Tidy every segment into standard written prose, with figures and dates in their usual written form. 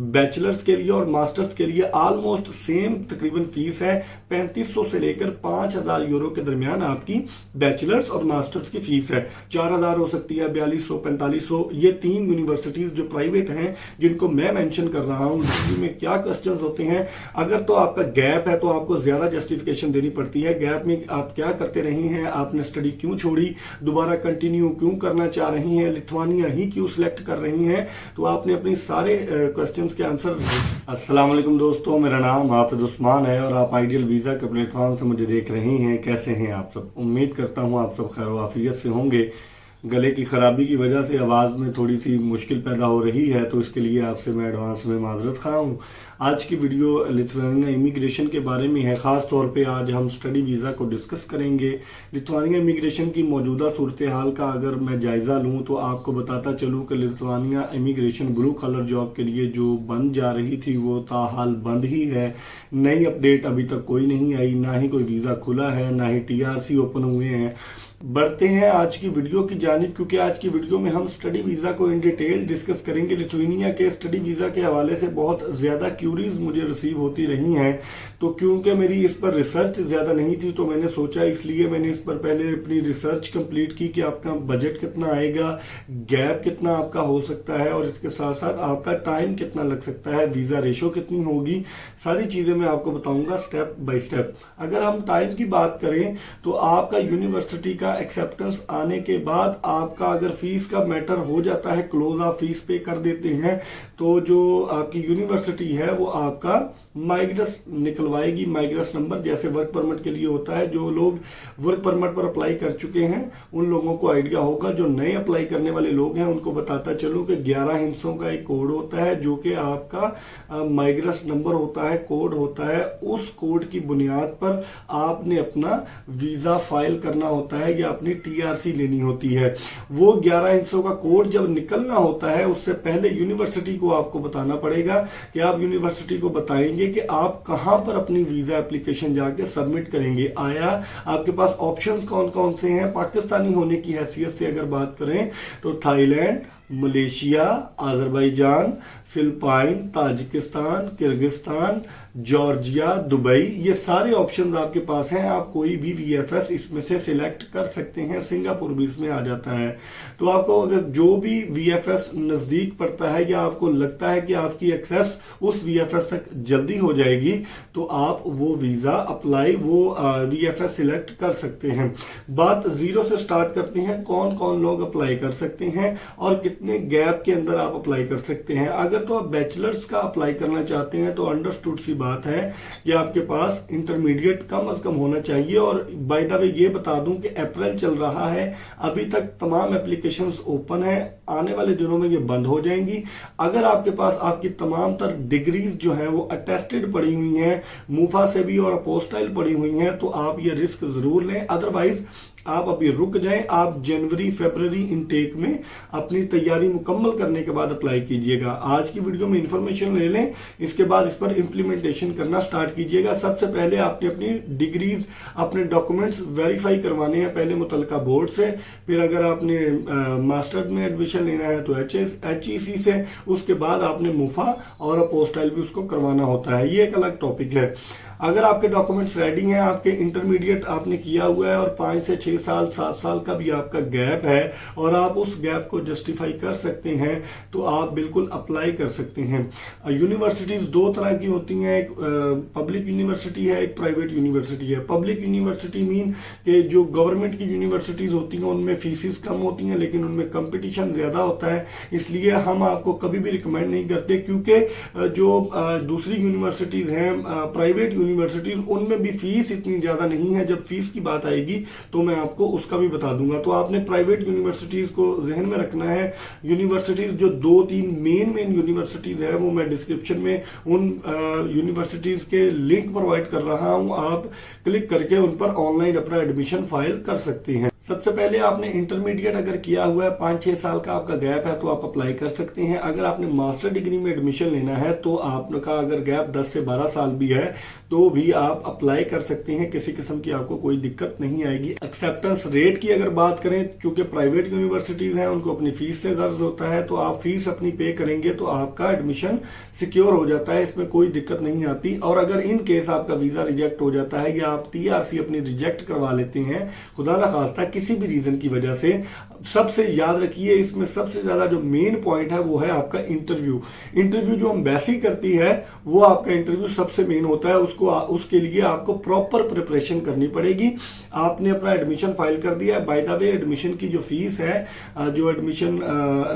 Bachelors के लिए और मास्टर्स के लिए ऑलमोस्ट सेम तकरीबन फीस है। 3500 से लेकर 5000 यूरो के दरमियान आपकी बैचलर्स और मास्टर्स की फीस है। 4000 हो सकती है, 4200, 4500। ये 3 यूनिवर्सिटीज जो प्राइवेट हैं जिनको मैं मेंशन कर रहा हूँ, में क्या क्वेश्चंस होते हैं। अगर तो आपका गैप है तो आपको ज्यादा जस्टिफिकेशन देनी पड़ती है। गैप में आप क्या करते रहे हैं, आपने स्टडी क्यों छोड़ी, दोबारा कंटिन्यू क्यों करना चाह रही हैं, लिथुआनिया ही क्यों सिलेक्ट कर रही हैं, तो आपने अपनी सारे क्वेश्चंस के आंसर। अस्सलाम वालेकुम दोस्तों, मेरा नाम हाफिज उस्मान है और आप आइडियल वीजा के प्लेटफॉर्म से मुझे देख रहे हैं। कैसे हैं आप सब? उम्मीद करता हूं आप सब खैर वाफियत से होंगे। गले की खराबी की वजह से आवाज़ में थोड़ी सी मुश्किल पैदा हो रही है, तो इसके लिए आपसे मैं एडवांस में माजरत खा हूँ। आज की वीडियो लिथुआनिया इमिग्रेशन के बारे में है। ख़ास तौर पे आज हम स्टडी वीज़ा को डिस्कस करेंगे। लिथुआनिया इमिग्रेशन की मौजूदा सूरत हाल का अगर मैं जायज़ा लूँ तो आपको बताता चलूँ कि Lithuania immigration blue collar job के लिए जो बंद जा रही थी वो ताहाल बंद ही है। नई अपडेट अभी तक कोई नहीं आई, ना ही कोई वीज़ा खुला है, ना ही TRC ओपन हुए हैं। बढ़ते हैं आज की वीडियो की जानिब, क्योंकि आज की वीडियो में हम स्टडी वीज़ा को इन डिटेल डिस्कस करेंगे। लिथुआनिया के स्टडी वीज़ा के हवाले से बहुत ज़्यादा क्यूरीज मुझे रिसीव होती रही हैं, तो क्योंकि मेरी इस पर रिसर्च ज़्यादा नहीं थी तो मैंने सोचा, इसलिए मैंने इस पर पहले अपनी रिसर्च कंप्लीट की कि आपका बजट कितना आएगा, गैप कितना आपका हो सकता है और इसके साथ साथ आपका टाइम कितना लग सकता है, वीज़ा रेशो कितनी होगी, सारी चीज़ें मैं आपको बताऊंगा स्टेप बाय स्टेप। अगर हम टाइम की बात करें तो आपका यूनिवर्सिटी का एक्सेप्टेंस आने के बाद आपका अगर फीस का मैटर हो जाता है, क्लोज आप फीस पे कर देते हैं, तो जो आपकी यूनिवर्सिटी है वो आपका माइग्रेस निकलवाएगी। माइग्रेस नंबर जैसे वर्क परमिट के लिए होता है। जो लोग वर्क परमिट पर अप्लाई कर चुके हैं उन लोगों को आइडिया होगा। जो नए अप्लाई करने वाले लोग हैं उनको बताता चलूं कि 11 हिस्सों का एक कोड होता है जो कि आपका माइग्रेस नंबर होता है, कोड होता है। उस कोड की बुनियाद पर आपने अपना वीजा फाइल करना होता है या अपनी TRC लेनी होती है। वो 11 हिस्सों का कोड जब निकलना होता है उससे पहले यूनिवर्सिटी को आपको बताना पड़ेगा कि आप यूनिवर्सिटी को बताएंगे कि आप कहां पर अपनी वीजा एप्लीकेशन जाके सबमिट करेंगे। आया आपके पास ऑप्शंस कौन कौन से हैं। पाकिस्तानी होने की हैसियत से अगर बात करें तो Thailand, Malaysia, Azerbaijan, Philippine, Tajikistan, Kyrgyzstan, Georgia, Dubai, ये सारे ऑप्शंस आपके पास हैं। आप कोई भी VFS इसमें से सिलेक्ट कर सकते हैं। सिंगापुर भी इसमें आ जाता है। तो आपको अगर जो भी VFS नजदीक पड़ता है या आपको लगता है कि आपकी एक्सेस उस VFS तक जल्दी हो जाएगी तो आप वो वीजा अप्लाई, वो VFS सिलेक्ट कर सकते हैं। बात जीरो से स्टार्ट करते हैं। कौन कौन लोग अप्लाई कर सकते हैं और कितने गैप के अंदर आप अप्लाई कर सकते हैं। अगर तो आप बैचलर्स का अप्लाई करना चाहते हैं तो अंडरस्टूड सी बात है कि आपके पास इंटरमीडिएट कम से कम होना चाहिए। और बाय द वे ये बता दूं कि अप्रैल चल रहा है, अभी तक तमाम एप्लीकेशंस ओपन है, आने वाले दिनों में ये बंद हो जाएंगी। अगर आपके पास आपकी तमाम तर डिग्रीज जो है वो अटेस्टेड पड़ी हुई हैं, मूफा से भी और अपोस्टाइल पड़ी हुई हैं, तो आप ये रिस्क जरूर लें। अदरवाइज आप अभी रुक जाएं। आप जनवरी फरवरी इनटेक में अपनी तैयारी मुकम्मल करने के बाद अप्लाई कीजिएगा। आज की वीडियो में इंफॉर्मेशन ले लें, इसके बाद इस पर इंप्लीमेंटेशन करना स्टार्ट कीजिएगा। सबसे पहले आपने अपनी डिग्रीज, अपने डॉक्यूमेंट्स वेरीफाई करवाने हैं पहले मुतलका बोर्ड से। फिर अगर आपने मास्टर में एडमिशन लेना है तो HEC से, उसके बाद आपने मुफा और अपोस्टाइल भी उसको करवाना होता है। ये एक अलग टॉपिक है। अगर आपके डॉक्यूमेंट्स रेडी हैं, आपके इंटरमीडिएट आपने किया हुआ है और 5 से 6 साल 7 साल का भी आपका गैप है और आप उस गैप को जस्टिफाई कर सकते हैं, तो आप बिल्कुल अप्लाई कर सकते हैं। यूनिवर्सिटीज 2 तरह की होती हैं, एक पब्लिक यूनिवर्सिटी है, एक प्राइवेट यूनिवर्सिटी है। पब्लिक यूनिवर्सिटी मीन कि जो गवर्नमेंट की यूनिवर्सिटीज होती हैं उनमें फीसिस कम होती हैं लेकिन उनमें कंपटीशन ज्यादा होता है, इसलिए हम आपको कभी भी रिकमेंड नहीं करते। क्योंकि जो दूसरी यूनिवर्सिटीज हैं प्राइवेट यूनिवर्सिटी, उनमें भी फीस इतनी ज्यादा नहीं है। जब फीस की बात आएगी तो मैं आपको उसका भी बता दूंगा। तो आपने प्राइवेट यूनिवर्सिटीज को जहन में रखना है। यूनिवर्सिटीज जो 2-3 मेन यूनिवर्सिटीज है वो मैं डिस्क्रिप्शन में उन यूनिवर्सिटीज के लिंक प्रोवाइड कर रहा हूं। आप क्लिक करके उन पर ऑनलाइन अपना एडमिशन फाइल कर सकते हैं। सबसे पहले आपने इंटरमीडिएट अगर किया हुआ है, 5-6 साल का आपका गैप है, तो आप अप्लाई कर सकते हैं। अगर आपने मास्टर डिग्री में एडमिशन लेना है तो आपका अगर गैप 10 से 12 साल भी है तो भी आप अप्लाई कर सकते हैं, किसी किस्म की आपको कोई दिक्कत नहीं आएगी। एक्सेप्टेंस रेट की अगर बात करें, क्योंकि प्राइवेट यूनिवर्सिटीज हैं उनको अपनी फीस से गर्ज होता है, तो आप फीस अपनी पे करेंगे तो आपका एडमिशन सिक्योर हो जाता है, इसमें कोई दिक्कत नहीं आती। और अगर इन केस आपका वीजा रिजेक्ट हो जाता है या आप टीआरसी अपनी रिजेक्ट करवा लेते हैं खुदा ना खास्ता किसी भी रीजन की वजह से, सबसे याद रखिए इसमें सबसे ज्यादा जो मेन पॉइंट है वो है आपका इंटरव्यू। इंटरव्यू जो एम्बेसी करती है वो आपका इंटरव्यू सबसे मेन होता है, उसके लिए आपको प्रॉपर प्रिपरेशन करनी पड़ेगी। आपने अपना एडमिशन फाइल कर दिया है, बाय द वे एडमिशन की जो फीस है, जो एडमिशन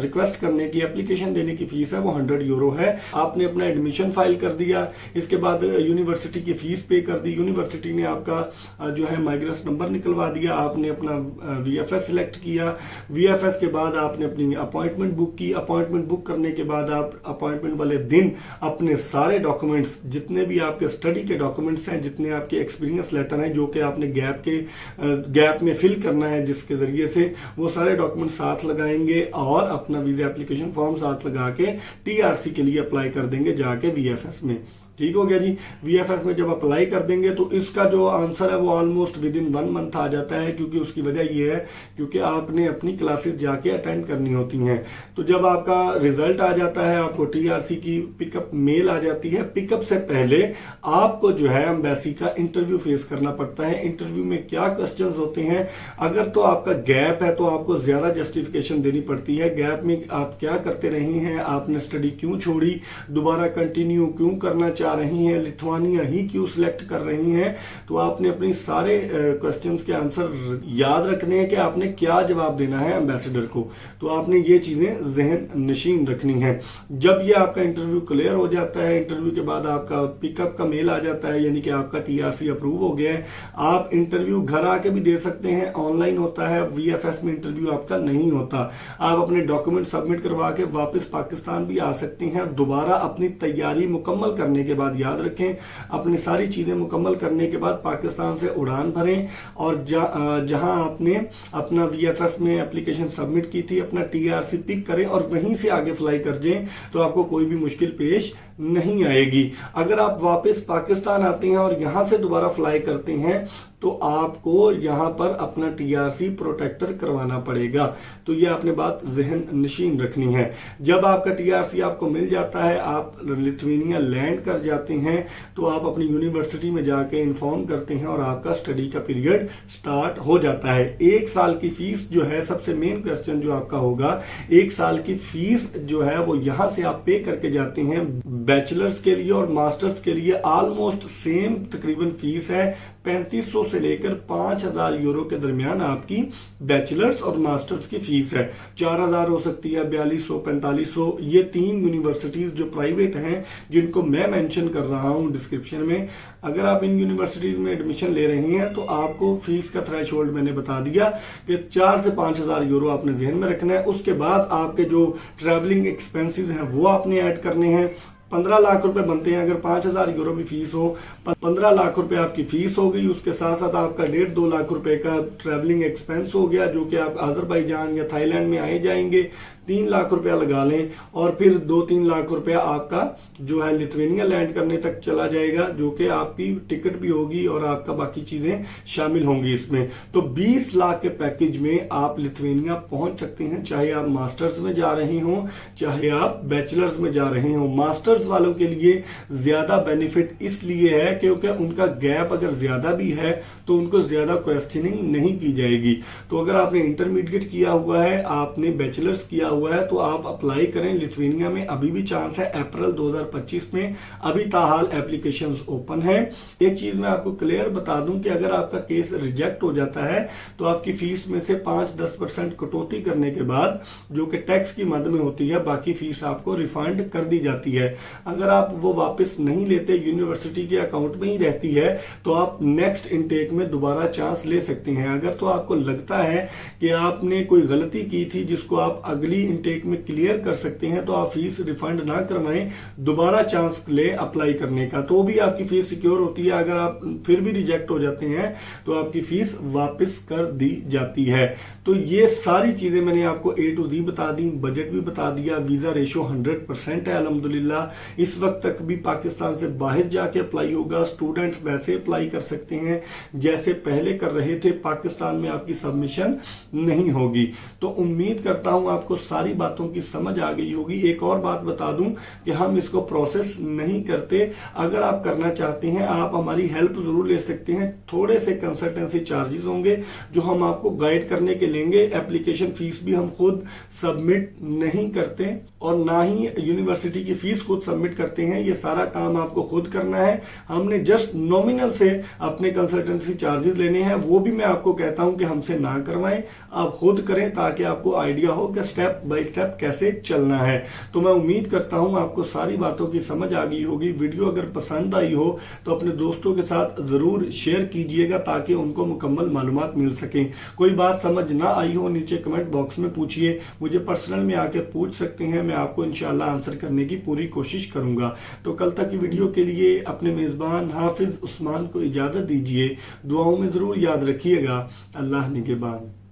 रिक्वेस्ट करने की, एप्लीकेशन देने की फीस है वो 100 यूरो है। आपने अपना एडमिशन फाइल कर दिया, इसके बाद यूनिवर्सिटी की फीस पे कर दी, यूनिवर्सिटी ने आपका जो है माइग्रेस नंबर निकलवा दिया, आपने अपना वीएफएस सिलेक्ट किया, वीएफएस के बाद आपने अपनी अपॉइंटमेंट बुक की, अपॉइंटमेंट बुक करने के बाद आप अपॉइंटमेंट वाले दिन अपने सारे डॉक्यूमेंट्स, जितने भी आपके स्टडी के डॉक्यूमेंट्स हैं, जितने आपके एक्सपीरियंस लेटर हैं जो कि आपने गैप में फिल करना है जिसके जरिए से, वो सारे डॉक्यूमेंट साथ लगाएंगे और अपना वीजा एप्लीकेशन फॉर्म साथ लगा के टीआरसी के लिए अप्लाई कर देंगे जाके वीएफएस में। ठीक हो गया जी। वीएफएस में जब अप्लाई कर देंगे तो इसका जो आंसर है वो ऑलमोस्ट विद इन 1 मंथ आ जाता है, क्योंकि उसकी वजह ये है क्योंकि आपने अपनी क्लासेस जाके अटेंड करनी होती हैं। तो जब आपका रिजल्ट आ जाता है, आपको टीआरसी की पिकअप मेल आ जाती है, पिकअप से पहले आपको जो है एम्बेसी का इंटरव्यू फेस करना पड़ता है। इंटरव्यू में क्या क्वेश्चंस होते हैं, अगर तो आपका गैप है तो आपको ज्यादा जस्टिफिकेशन देनी पड़ती है, गैप में आप क्या करते रहे हैं, आपने स्टडी क्यों छोड़ी, दोबारा कंटिन्यू क्यों करना चाह रही हैं, लिथुआनिया ही क्यों सिलेक्ट कर रही हैं। तो आपने अपनी सारे क्वेश्चंस के आंसर याद रखने हैं कि आपने क्या जवाब देना है एम्बेसडर को। तो आपने ये चीजें जहन नशीन रखनी है। जब ये आपका इंटरव्यू क्लियर हो जाता है, इंटरव्यू के बाद आपका पिकअप का मेल आ जाता है, यानी कि आपका टीआरसी अप्रूव हो गया है। आप इंटरव्यू घर आके भी दे सकते हैं, ऑनलाइन होता है, वीएफएस में इंटरव्यू आपका नहीं होता। आप अपने डॉक्यूमेंट सबमिट करवा के वापस पाकिस्तान भी आ सकते हैं। दोबारा अपनी तैयारी मुकम्मल करने के बाद, याद रखें, अपनी सारी चीजें मुकम्मल करने के बाद पाकिस्तान से उड़ान भरें और जहां आपने अपना वीएफएस में एप्लीकेशन सबमिट की थी, अपना टीआरसी पिक करें और वहीं से आगे फ्लाई कर जाएं, तो आपको कोई भी मुश्किल पेश नहीं आएगी। अगर आप वापस पाकिस्तान आते हैं और यहां से दोबारा फ्लाई करते हैं तो आपको यहां पर अपना टीआरसी प्रोटेक्टर करवाना पड़ेगा। तो ये आपने बात जहन नशीन रखनी है। जब आपका टीआरसी आपको मिल जाता है, आप लिथुआनिया लैंड कर जाते हैं, तो आप अपनी यूनिवर्सिटी में जाके इन्फॉर्म करते हैं और आपका स्टडी का पीरियड स्टार्ट हो जाता है। 1 साल की फीस जो है, सबसे मेन क्वेश्चन जो आपका होगा, 1 साल की फीस जो है वो यहां से आप पे करके जाते हैं। बैचलर्स के लिए और मास्टर्स के लिए ऑलमोस्ट सेम तकरीबन फीस है, 3500 से लेकर 5000 यूरो के दरमियान आपकी बैचलर्स और मास्टर्स की फीस है। 4000 हो सकती है, 4200, 4500। ये 3 यूनिवर्सिटीज जो प्राइवेट हैं, जिनको मैं मेंशन कर रहा हूं डिस्क्रिप्शन में, अगर आप इन यूनिवर्सिटीज में एडमिशन ले रहे हैं तो आपको फीस का थ्रेशोल्ड मैंने बता दिया कि 4 से 5000 यूरो आपने जहन में रखना है। उसके बाद आपके जो ट्रैवलिंग एक्सपेंसेस हैं वो आपने ऐड करने हैं। 15 लाख रुपए बनते हैं, अगर 5000 यूरो भी फीस हो, 15 लाख रुपए आपकी फीस हो गई। उसके साथ साथ आपका 1.5-2 लाख रुपए का ट्रैवलिंग एक्सपेंस हो गया, जो कि आप अजरबैजान या थाईलैंड में आए जाएंगे। 3 लाख रुपया लगा लें और फिर 2-3 लाख रुपया आपका जो है लिथुआनिया लैंड करने तक चला जाएगा, जो कि आपकी टिकट भी होगी और आपका बाकी चीजें शामिल होंगी इसमें। तो 20 लाख के पैकेज में आप लिथुआनिया पहुंच सकते हैं, चाहे आप मास्टर्स में जा रहे हो, चाहे आप बैचलर्स में जा रहे हो। मास्टर्स वालों के लिए ज्यादा बेनिफिट इसलिए है क्योंकि उनका गैप अगर ज्यादा भी है तो उनको ज्यादा क्वेश्चनिंग नहीं की जाएगी। तो अगर आपने इंटरमीडिएट किया हुआ है, आपने बैचलर्स किया हुआ है, तो आप अप्लाई करें। लिथुआनिया में अभी भी चांस है, अप्रैल 2025 में अभी ताहाल एप्लीकेशंस ओपन है। एक चीज मैं आपको क्लियर बता दूं कि अगर आपका केस रिजेक्ट हो जाता है तो आपकी फीस में से 5-10% कटौती करने के बाद, जो कि टैक्स की मद में होती है, बाकी फीस आपको रिफंड कर दी जाती है। अगर आप वो वापस नहीं लेते, यूनिवर्सिटी के अकाउंट में ही रहती है, तो आप नेक्स्ट इनटेक में दोबारा चांस ले सकते हैं। अगर तो आपको लगता है कि आपने कोई गलती की थी जिसको आप अगली इनटेक में क्लियर कर सकते हैं तो आप फीस रिफंड ना करवाएं, दोबारा चांस ले अप्लाई करने का, तो भी आपकी फीस सिक्योर होती है। अगर आप फिर भी रिजेक्ट हो जाते हैं तो आपकी फीस वापस कर दी जाती है। तो ये सारी चीजें मैंने आपको A to Z बता दी, बजट भी बता दिया, वीजा रेशो 100% है अल्हम्दुलिल्लाह। इस वक्त तक भी पाकिस्तान से बाहर जाके अप्लाई होगा, स्टूडेंट्स वैसे अप्लाई कर सकते हैं जैसे पहले कर रहे थे, पाकिस्तान में आपकी सबमिशन नहीं होगी। तो उम्मीद करता हूं आपको सारी बातों की समझ आ गई होगी। एक और बात बता दूं कि हम इसको प्रोसेस नहीं करते, अगर आप करना चाहते हैं आप हमारी हेल्प जरूर ले सकते हैं। थोड़े से कंसल्टेंसी चार्जेस होंगे जो हम आपको गाइड करने के लेंगे। एप्लीकेशन फीस भी हम खुद सबमिट नहीं करते और ना ही यूनिवर्सिटी की फीस खुद सबमिट करते हैं, ये सारा काम आपको खुद करना है। हमने जस्ट नॉमिनल से अपने कंसल्टेंसी चार्जेस लेने हैं, वो भी मैं आपको कहता हूं कि हमसे ना करवाएं, आप खुद करें ताकि आपको आइडिया हो कि स्टेप बाय स्टेप कैसे चलना है। तो मैं उम्मीद करता हूं आपको सारी बातों की समझ आ गई होगी। वीडियो अगर पसंद आई हो तो अपने दोस्तों के साथ जरूर शेयर कीजिएगा ताकि उनको मुकम्मल मालूमात मिल सके। कोई बात समझ ना आई हो नीचे कमेंट बॉक्स में पूछिए, मुझे पर्सनल में आके पूछ सकते हैं, मैं आपको इंशाल्लाह आंसर करने की पूरी कोशिश करूंगा। तो कल तक की वीडियो के लिए अपने मेजबान हाफिज उस्मान को इजाजत दीजिए। दुआओं में जरूर याद रखिएगा। अल्लाह निगहबान।